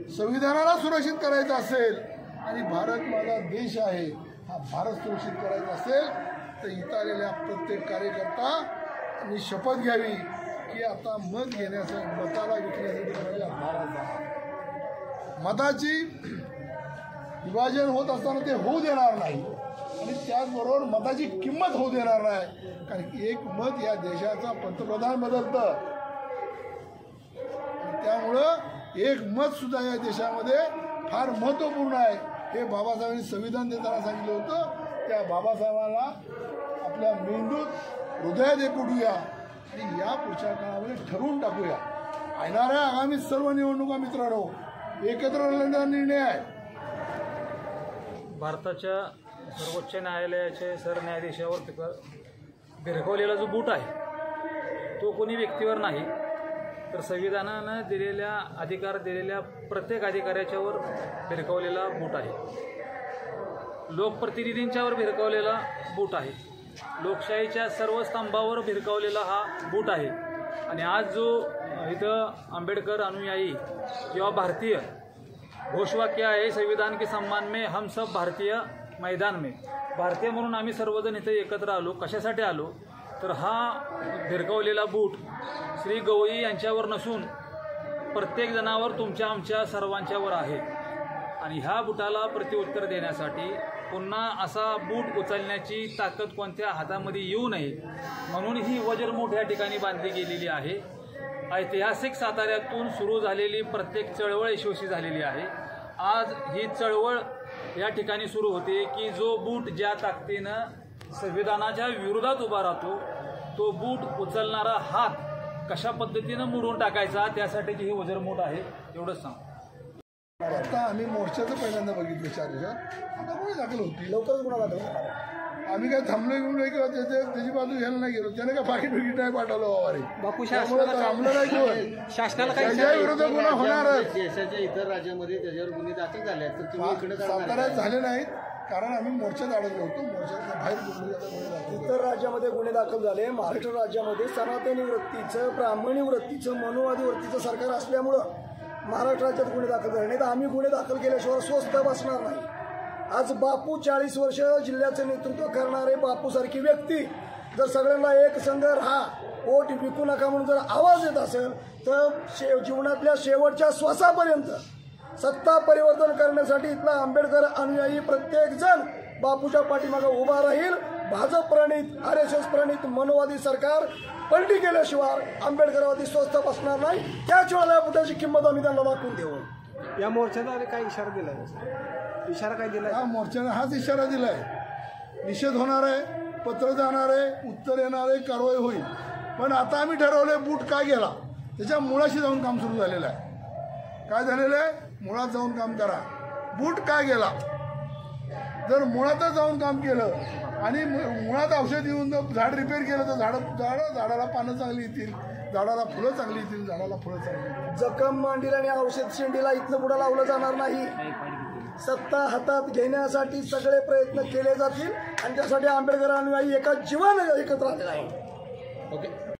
संविधानाला सुरक्षित करायचं असेल आणि भारत माझा देश आहे, हा भारत सुरक्षित करायचा असेल तर इथं आलेल्या प्रत्येक कार्यकर्त्यांनी शपथ घ्यावी की आता मत घेण्यासाठी, मताला विकण्यासाठी माझ्या भारत मताची विभाजन होत असताना ते होऊ देणार नाही आणि त्याचबरोबर मताची किंमत होऊ देणार नाही. कारण एक मत या देशाचा पंतप्रधान बदलतं. त्यामुळं एक मत सुद्धा या देशामध्ये फार महत्त्वपूर्ण आहे. हे बाबासाहेबांनी संविधान देताना सांगितलं होतं. त्या बाबासाहेबांना आपल्या मेंदूत, हृदयात एकवटूया आणि या पुढच्या काळामध्ये ठरवून टाकूया. येणाऱ्या आगामी सर्व निवडणुका मित्रांनो एकत्र लढण्याचा निर्णय आहे. भारताच्या सर्वोच्च न्यायालयाचे सरन्यायाधीशावर भिरकवलेला जो बूट आहे तो कोणी व्यक्तीवर नाही तर संविधानानं दिलेल्या प्रत्येक अधिकाऱ्याच्यावर भिरकवलेला बूट आहे. लोकप्रतिनिधींच्यावर भिरकवलेला बूट आहे. लोकशाहीच्या सर्व स्तंभावर भिरकवलेला हा बूट आहे. आणि आज जो इथं आंबेडकर अनुयायी किंवा भारतीय घोषवाक्य आहे संविधान के सम्मान में हम सब भारतीय मैदान में, भारतीय म्हणून आम्ही सर्वजण इथे एकत्र आलो. कशासाठी आलो तर हा भिरकवलेला बूट श्री गवई यांच्यावर नसून प्रत्येक जणावर, तुमच्या आमच्या सर्वांच्यावर आहे. आणि ह्या बुटाला प्रत्युत्तर देण्यासाठी पुन्हा असा बूट उचलण्याची ताकद कोणत्या हातामध्ये येऊ नये म्हणून ही वज्रमूठ या ठिकाणी बांधली गेलेली आहे. ऐतिहासिक साताऱ्यातून सुरू झालेली प्रत्येक चळवळ यशस्वी झालेली आहे. आज ही चळवळ या ठिकाणी सुरू होते की जो बूट ज्या ताकदीनं संविधानाच्या विरोधात उभा राहतो तो बूट उचलणारा हात कशा पद्धतीनं मोडून टाकायचा त्यासाठीची ही वज्रमूठ आहे. एवढंच सांग. आता आम्ही मोर्चाचं पहिल्यांदा बघितलं 4 दिवसात. आता कोणी दाखल होती लवकरच कोणा दाखल. आम्ही काय थांबलो घेऊन नाही किंवा त्याची बाजू घ्यायला नाही गेलो. त्याने काय पाकिट बिकीट नाही पाठवलं वारे बापू. थांबलं नाही किंवा शासनाला त्याच्या विरोधात गुन्हा होणारच. देशाच्या इतर राज्यामध्ये त्याच्यावर गुन्हे दाखल झाले तर तुम्ही इकडे साताऱ्यात झाले नाहीत कारण आम्ही मोर्चात अडकलो होतो. मोर्चात बाहेर गुन्हे इतर राज्यामध्ये गुन्हे दाखल झाले. महाराष्ट्र राज्यामध्ये सनातनी वृत्तीचं, ब्राह्मणी वृत्तीचं, मनुवादी वृत्तीचं सरकार असल्यामुळं महाराष्ट्र राज्यात गुन्हे दाखल झाले नाही. तर आम्ही गुन्हे दाखल केल्याशिवाय स्वस्थ बसणार नाही. आज बापू 40 वर्ष जिल्ह्याचं नेतृत्व करणारे बापूसारखी व्यक्ती जर सगळ्यांना एक संघ राहा, वोट विकू नका म्हणून जर आवाज येत असेल तर जीवनातल्या शेवटच्या श्वासापर्यंत सत्ता परिवर्तन करण्यासाठी इथला आंबेडकर अनुयायी प्रत्येकजण बापूच्या पाठीमागे उभा राहील. भाजप प्रणित, RSS प्रणित मनोवादी सरकार पलटी केल्याशिवाय आंबेडकरवादी स्वस्थ बसणार नाही. त्याच वेळेला या बुटाची किंमत आम्ही त्यांना दाखवून देऊ. या मोर्चाला काय इशारा दिलाय? इशारा काय दिलाय? हा मोर्चाने हाच इशारा दिलाय. निषेध होणार आहे, पत्र जाणार आहे, उत्तर येणार आहे, कारवाई होईल. पण आता आम्ही ठरवलंय बूट का गेला त्याच्या मुळाशी जाऊन काम सुरू झालेलं आहे. काय झालेलं आहे? मुळात जाऊन काम करा. बूट का गेला? जर मुळातच जाऊन काम केलं आणि मुळात औषध येऊन जर झाड रिपेअर केलं तर झाडाला पानं चांगली येतील, झाडाला फुलं चांगली येतील, झाडाला फळं चांगली येतील. जखम मांडीला आणि औषध शेंडीला इथनं पुढं लावलं जाणार नाही. सत्ता हातात घेण्यासाठी सगळे प्रयत्न केले जातील आणि त्यासाठी आंबेडकर अनुयायी एका जीवाने एकत्र आलेला आहे. ओके.